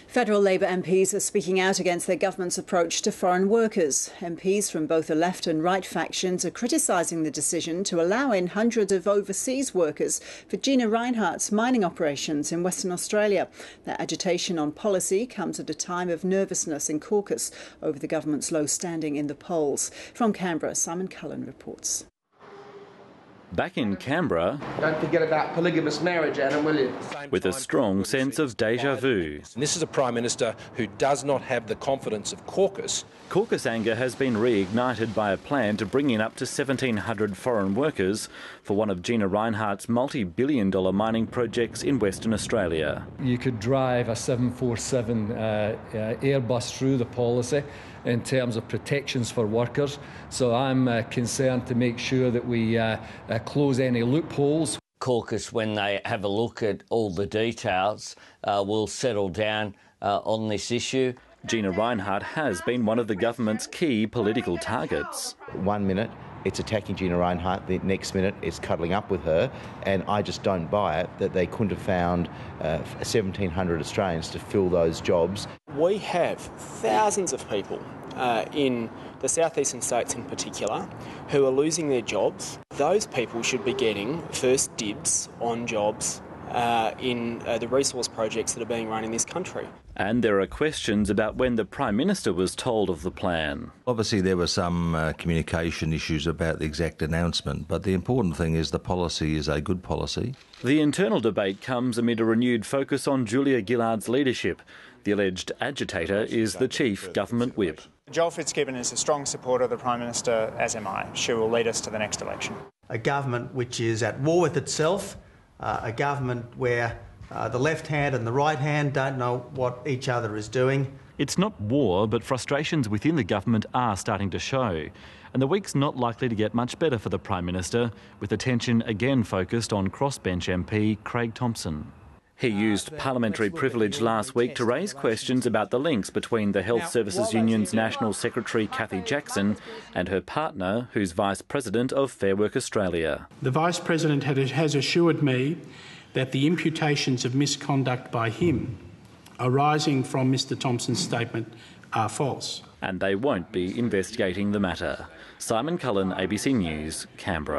Federal Labor MPs are speaking out against their government's approach to foreign workers. MPs from both the left and right factions are criticising the decision to allow in hundreds of overseas workers for Gina Rinehart's mining operations in Western Australia. Their agitation on policy comes at a time of nervousness in caucus over the government's low standing in the polls. From Canberra, Simon Cullen reports. Back in Canberra, don't forget about polygamous marriage, Adam, will you? With a strong sense of déjà vu. And this is a Prime Minister who does not have the confidence of caucus. Caucus anger has been reignited by a plan to bring in up to 1,700 foreign workers for one of Gina Rinehart's multi-billion-dollar mining projects in Western Australia. You could drive a 747 Airbus through the policy in terms of protections for workers. So I'm concerned to make sure that we close any loopholes. Caucus, when they have a look at all the details, will settle down on this issue. Gina Rinehart has been one of the government's key political targets. 1 minute it's attacking Gina Rinehart, the next minute it's cuddling up with her, and I just don't buy it that they couldn't have found 1,700 Australians to fill those jobs. We have thousands of people in the southeastern states in particular who are losing their jobs. Those people should be getting first dibs on jobs in the resource projects that are being run in this country. And there are questions about when the Prime Minister was told of the plan. Obviously there were some communication issues about the exact announcement, but the important thing is the policy is a good policy. The internal debate comes amid a renewed focus on Julia Gillard's leadership. The alleged agitator is the Chief Government Whip. Joel Fitzgibbon is a strong supporter of the Prime Minister, as am I. She will lead us to the next election. A government which is at war with itself, a government where the left hand and the right hand don't know what each other is doing. It's not war, but frustrations within the government are starting to show. And the week's not likely to get much better for the Prime Minister, with attention again focused on crossbench MP Craig Thomson. He used parliamentary privilege last week to raise questions about the links between the Health Services Union's National Secretary Cathy Jackson and her partner, who's Vice President of Fair Work Australia. The Vice President has assured me that the imputations of misconduct by him arising from Mr Thomson's statement are false. And they won't be investigating the matter. Simon Cullen, ABC News, Canberra.